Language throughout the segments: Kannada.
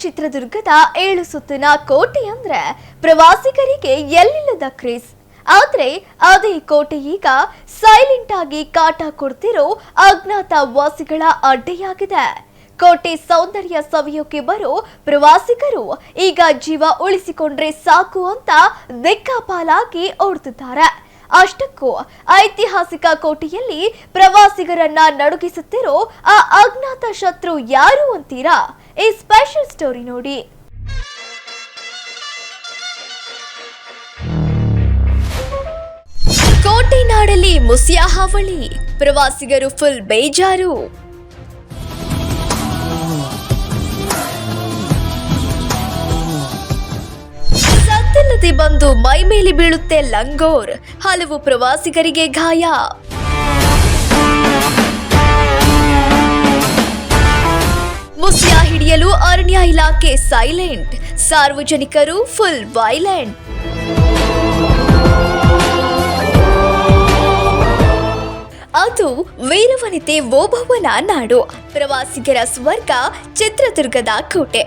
ಚಿತ್ರದುರ್ಗದ 7 ಸುತ್ತಿನ ಕೋಟೆ ಅಂದ್ರೆ ಪ್ರವಾಸಿಗರಿಗೆ ಎಲ್ಲಿಲ್ಲದ ಕ್ರೇಜ್. ಆದ್ರೆ ಅದೇ ಕೋಟೆ ಈಗ ಸೈಲೆಂಟ್ ಆಗಿ ಕಾಟ ಕೊಡ್ತಿರೋ ಅಜ್ಞಾತ ವಾಸಿಗಳ ಅಡ್ಡೆಯಾಗಿದೆ. ಕೋಟೆ ಸೌಂದರ್ಯ ಸವಿಯೋಕೆ ಬರೋ ಪ್ರವಾಸಿಗರು ಈಗ ಜೀವ ಉಳಿಸಿಕೊಂಡ್ರೆ ಸಾಕು ಅಂತ ದಿಕ್ಕಾಪಾಲಾಗಿ ಓಡ್ತಿದ್ದಾರೆ. ಅಷ್ಟಕ್ಕೂ ಐತಿಹಾಸಿಕ ಕೋಟೆಯಲ್ಲಿ ಪ್ರವಾಸಿಗರನ್ನ ನಡುಗಿಸುತ್ತಿರೋ ಆ ಅಜ್ಞಾತ ಶತ್ರು ಯಾರು ಅಂತೀರಾ? ಈ ಸ್ಪೆಷಲ್ ಸ್ಟೋರಿ ನೋಡಿ. ಕೋಟೆ ನಾಡಲ್ಲಿ ಮುಸಿಯಾ ಹಾವಳಿ, ಪ್ರವಾಸಿಗರು ಫುಲ್ ಬೇಜಾರು. ಸದ್ದಿಲ್ಲದೆ ಬಂದು ಮೈ ಮೇಲೆ ಬೀಳುತ್ತೆ ಲಂಗೋರ್, ಹಲವು ಪ್ರವಾಸಿಗರಿಗೆ ಗಾಯ. ಮುಸಿಯಾ ಹಿಡಿಯಲು ಅರಣ್ಯ ಇಲಾಖೆ ಸೈಲೆಂಟ್, ಸಾರ್ವಜನಿಕರು ಫುಲ್ ವೈಲೆಂಟ್. ಅದು ವೀರವನಿತೆ ಓಬವ್ವನ ನಾಡು, ಪ್ರವಾಸಿಗರ ಸ್ವರ್ಗ ಚಿತ್ರದುರ್ಗದ ಕೋಟೆ.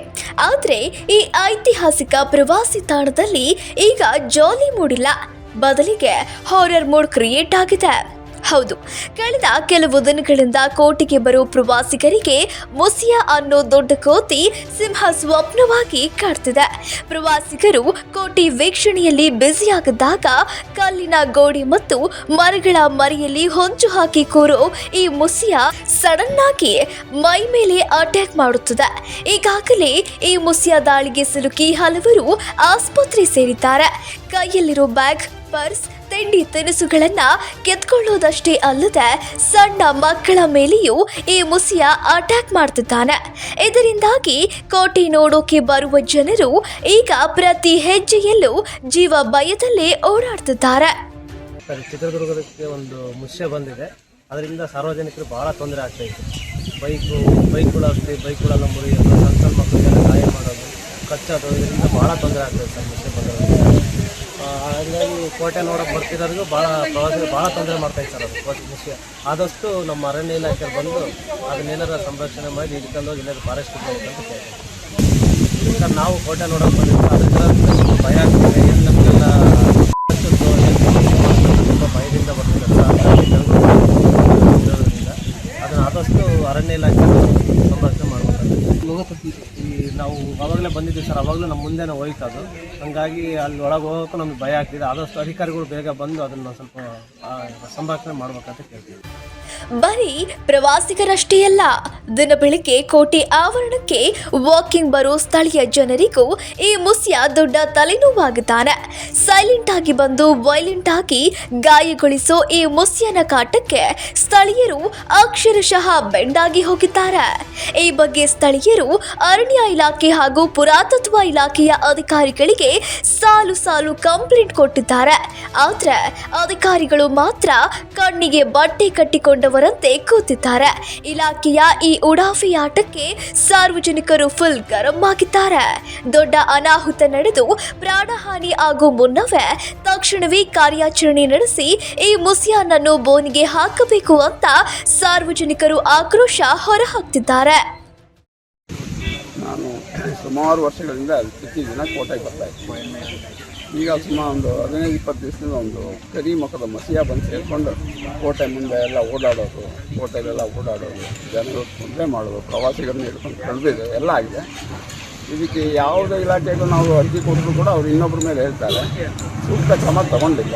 ಆದ್ರೆ ಈ ಐತಿಹಾಸಿಕ ಪ್ರವಾಸಿ ತಾಣದಲ್ಲಿ ಈಗ ಜಾಲಿ ಮೂಡಿಲ್ಲ, ಬದಲಿಗೆ ಹಾರರ್ ಮೂಡ್ ಕ್ರಿಯೇಟ್ ಆಗಿದೆ. ಹೌದು, ಕಳೆದ ಕೆಲವು ದಿನಗಳಿಂದ ಕೋಟೆಗೆ ಬರೋ ಪ್ರವಾಸಿಗರಿಗೆ ಮುಸಿಯಾ ಅನ್ನೋ ದೊಡ್ಡ ಕೋತಿ ಸಿಂಹ ಸ್ವಪ್ನವಾಗಿ ಕಾಡ್ತಿದೆ. ಪ್ರವಾಸಿಗರು ಕೋಟೆ ವೀಕ್ಷಣೆಯಲ್ಲಿ ಬ್ಯುಸಿಯಾಗಿದ್ದಾಗ ಕಲ್ಲಿನ ಗೋಡೆ ಮತ್ತು ಮರಗಳ ಮರೆಯಲ್ಲಿ ಹೊಂಚು ಹಾಕಿ ಕೂರೋ ಈ ಮುಸಿಯಾ ಸಡನ್ ಆಗಿ ಮೈ ಮೇಲೆ ಅಟ್ಯಾಕ್ ಮಾಡುತ್ತದೆ. ಈಗಾಗಲೇ ಈ ಮುಸಿಯಾ ದಾಳಿಗೆ ಸಿಲುಕಿ ಹಲವರು ಆಸ್ಪತ್ರೆ ಸೇರಿದ್ದಾರೆ. ಕೈಯಲ್ಲಿರೋ ಬ್ಯಾಗ್, ಪರ್ಸ್, ತಿಂಡಿ ತಿನಿಸುಗಳನ್ನ ಕೆತ್ಕೊಳ್ಳೋದಷ್ಟೇ ಅಲ್ಲದೆ ಸಣ್ಣ ಮಕ್ಕಳ ಮೇಲೆಯೂ ಈ ಮುಸಿಯಾ ಅಟ್ಯಾಕ್ ಮಾಡ್ತಿದ್ದಾನೆ. ಇದರಿಂದಾಗಿ ಕೋಟೆ ನೋಡೋಕೆ ಬರುವ ಜನರು ಈಗ ಪ್ರತಿ ಹೆಜ್ಜೆಯಲ್ಲೂ ಜೀವ ಭಯದಲ್ಲೇ ಓಡಾಡ್ತಿದ್ದಾರೆ. ಚಿತ್ರದುರ್ಗಕ್ಕೆ ಒಂದು ಮುಸಿಯಾ ಬಂದಿದೆ, ಅದರಿಂದ ಸಾರ್ವಜನಿಕರು ಬಹಳ ತೊಂದರೆ ಆಗ್ತಾ ಇದೆ. ಬೈಕ್ಗಳು ಅಷ್ಟೇ, ಬೈಕ್ಗಳೆಲ್ಲ ಮುರಿಯೋದು, ಸಣ್ಣ ಮಕ್ಕಳಿಗೆಲ್ಲ ಗಾಯ ಮಾಡೋದು, ಕಚ್ಚೋದು, ಇದರಿಂದ ಬಹಳ ತೊಂದರೆ ಆಗ್ತದೆ ಸರ್ ಮುಸಿಯಾ ಬಂದಿರೋದು. ಹಾಗಾಗಿ ಕೋಟೆ ನೋಡೋಕೆ ಬರ್ತಿರೋರಿಗೂ ಪ್ರವಾಸಿಗರು ಭಾಳ ತೊಂದರೆ ಮಾಡ್ತಾ ಇದ್ದಾರೆ ಅದು ಕೋಟೆ ಮುಸಿಯಾ. ಆದಷ್ಟು ನಮ್ಮ ಅರಣ್ಯ ಇಲಾಖೆ ಬಂದು ಅದನ್ನೆಲ್ಲರ ಸಂರಕ್ಷಣೆ ಮಾಡಿ ಹಿಡ್ಕೊಂಡೋಗಿ ಎಲ್ಲರೂ ಫಾರೆಸ್ಟ್ ಅಂತ ಕೇಳ್ತೀವಿ ಸರ್. ನಾವು ಕೋಟೆ ನೋಡೋಕೆ ಬಂದಿದ್ದು ಅದರಿಂದ ಸ್ವಲ್ಪ ಭಯ ಆಗ್ತದೆ. ಏನು ನಮಗೆಲ್ಲ ತುಂಬ ಭಯದಿಂದ ಬರ್ತಿದ್ದಾರೆ ಸರ್. ಅದನ್ನು ಆದಷ್ಟು ಅರಣ್ಯ ಇಲಾಖೆ ಸಂರಕ್ಷಣೆ ಮಾಡಬೇಕಾಗುತ್ತೆ. ನಾವು ಅವಾಗಲೇ ಬಂದಿದ್ದೀವಿ ಸರ್, ಅವಾಗಲೂ ನಮ್ಮ ಮುಂದೆನೇ ಹೋಯ್ತು ಅದು. ಹಾಗಾಗಿ ಅಲ್ಲಿ ಒಳಗೆ ಹೋಗೋಕ್ಕೂ ನಮ್ಗೆ ಭಯ ಆಗ್ತಿದೆ. ಆದಷ್ಟು ಅಧಿಕಾರಿಗಳು ಬೇಗ ಬಂದು ಅದನ್ನು ಸ್ವಲ್ಪ ಸಂರಕ್ಷಣೆ ಮಾಡ್ಬೇಕಂತ ಕೇಳ್ತೀವಿ. ಬರೀ ಪ್ರವಾಸಿಗರಷ್ಟೇ ಅಲ್ಲ, ದಿನ ಬೆಳಿಗ್ಗೆ ಕೋಟೆ ಆವರಣಕ್ಕೆ ವಾಕಿಂಗ್ ಬರೋ ಸ್ಥಳೀಯ ಜನರಿಗೂ ಈ ಮುಸಿಯಾ ದೊಡ್ಡ ತಲೆನೋವಾಗಿದ್ದಾನೆ. ಸೈಲೆಂಟ್ ಆಗಿ ಬಂದು ವೈಲೆಂಟ್ ಆಗಿ ಗಾಯಗೊಳಿಸೋ ಈ ಮುಸಿಯಾನ ಕಾಟಕ್ಕೆ ಸ್ಥಳೀಯರು ಅಕ್ಷರಶಃ ಬೆಂಡಾಗಿ ಹೋಗಿದ್ದಾರೆ. ಈ ಬಗ್ಗೆ ಸ್ಥಳೀಯರು ಅರಣ್ಯ ಇಲಾಖೆ ಹಾಗೂ ಪುರಾತತ್ವ ಇಲಾಖೆಯ ಅಧಿಕಾರಿಗಳಿಗೆ ಸಾಲು ಸಾಲು ಕಂಪ್ಲೇಂಟ್ ಕೊಟ್ಟಿದ್ದಾರೆ. ಆದ್ರೆ ಅಧಿಕಾರಿಗಳು ಮಾತ್ರ ಕಣ್ಣಿಗೆ ಬಟ್ಟೆ ಕಟ್ಟಿಕೊಂಡವರಂತೆ ಕೂತಿದ್ದಾರೆ. ಇಲಾಖೆಯ ಈ ಉಡಾಫಿ ಆಟಕ್ಕೆ ಸಾರ್ವಜನಿಕರು ಫುಲ್ ಗರಂ ಆಗಿದ್ದಾರೆ. ದೊಡ್ಡ ಅನಾಹುತ ನಡೆದು ಪ್ರಾಣಹಾನಿ ಆಗೋ ಮುನ್ನವೇ ತಕ್ಷಣವೇ ಕಾರ್ಯಾಚರಣೆ ನಡೆಸಿ ಈ ಮುಸಿಯಾನನ್ನು ಬೋನಿಗೆ ಹಾಕಬೇಕು ಅಂತ ಸಾರ್ವಜನಿಕರು ಆಕ್ರೋಶ ಹೊರಹಾಕ್ತಿದ್ದಾರೆ. ನಾನು ಸುಮಾರು ವರ್ಷಗಳಿಂದ ಪ್ರತಿದಿನ ಕೋಟೆಗೆ ಬರ್ತಾ ಇದ್ದೀನಿ. ಈಗ ಸುಮಾರು ಒಂದು 15-20 ದಿವಸದಿಂದ ಒಂದು ಕರಿ ಮುಖದ ಮುಸಿಯಾ ಬಂದು ಸೇರಿಕೊಂಡು ಕೋಟೆ ಮುಂದೆ ಎಲ್ಲ ಓಡಾಡೋದು, ಕೋಟೆಗೆಲ್ಲ ಓಡಾಡೋದು, ಜನರು ತೊಂದರೆ ಮಾಡೋದು, ಪ್ರವಾಸಿಗರನ್ನ ಹಿಡ್ಕೊಂಡು ಕಳೆದಿದೆ, ಎಲ್ಲ ಆಗಿದೆ. ಇದಕ್ಕೆ ಯಾವುದೇ ಇಲಾಖೆಗೂ ನಾವು ಅರ್ಜಿ ಕೊಟ್ಟರು ಕೂಡ ಅವರು ಇನ್ನೊಬ್ಬರ ಮೇಲೆ ಹೇಳ್ತಾರೆ, ಸೂಕ್ತ ಕ್ರಮ ತಗೊಂಡಿಲ್ಲ.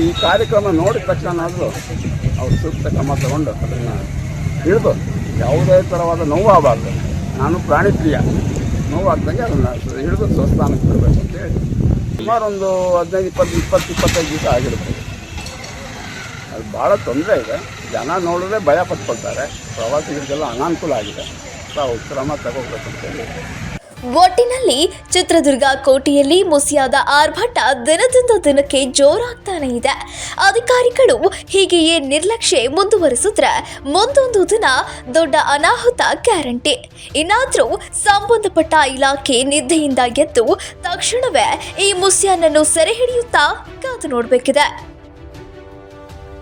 ಈ ಕಾರ್ಯಕ್ರಮ ನೋಡಿದ ತಕ್ಷಣನಾದರೂ ಅವರು ಸೂಕ್ತ ಕ್ರಮ ತಗೊಂಡು ಅದನ್ನು ಹಿಡಿದು ಯಾವುದೇ ಥರವಾದ ನೋವು ಆಗಬಾರ್ದು. ನಾನು ಪ್ರಾಣಿ ಪ್ರಿಯ, ನೋವಾಗ್ದಂಗೆ ಅದನ್ನು ಹಿಡಿದು ಸ್ವಸ್ಥಾನಕ್ಕೆ ಬರಬೇಕು ಅಂತೇಳಿ ಸುಮಾರು ಒಂದು 15-20-25 ದಿವಸ ಆಗಿರ್ಬೋದು. ಅದು ಭಾಳ ತೊಂದರೆ ಇದೆ. ಜನ ನೋಡಿದ್ರೆ ಭಯ ಪಟ್ಕೊಳ್ತಾರೆ. ಪ್ರವಾಸಿಗರಿಗೆಲ್ಲ ಅನಾನುಕೂಲ ಆಗಿದೆ. ತಾವು ಕ್ರಮ ತಗೋಬೇಕು ಅಂತೇಳಿ. ಒಟ್ಟಿನಲ್ಲಿ ಚಿತ್ರದುರ್ಗ ಕೋಟೆಯಲ್ಲಿ ಮುಸಿಯಾದ ಆರ್ಭಟ ದಿನದಿಂದ ದಿನಕ್ಕೆ ಜೋರಾಗ್ತಾನೆ ಇದೆ. ಅಧಿಕಾರಿಗಳು ಹೀಗೆಯೇ ನಿರ್ಲಕ್ಷ್ಯ ಮುಂದುವರಿಸಿದ್ರೆ ಮುಂದೊಂದು ದಿನ ದೊಡ್ಡ ಅನಾಹುತ ಗ್ಯಾರಂಟಿ. ಇನ್ನಾದ್ರೂ ಸಂಬಂಧಪಟ್ಟ ಇಲಾಖೆ ನಿದ್ದೆಯಿಂದ ಎದ್ದು ತಕ್ಷಣವೇ ಈ ಮುಸಿಯಾನನ್ನು ಸೆರೆ ಹಿಡಿಯುತ್ತಾ ಕಾದು ನೋಡಬೇಕಿದೆ.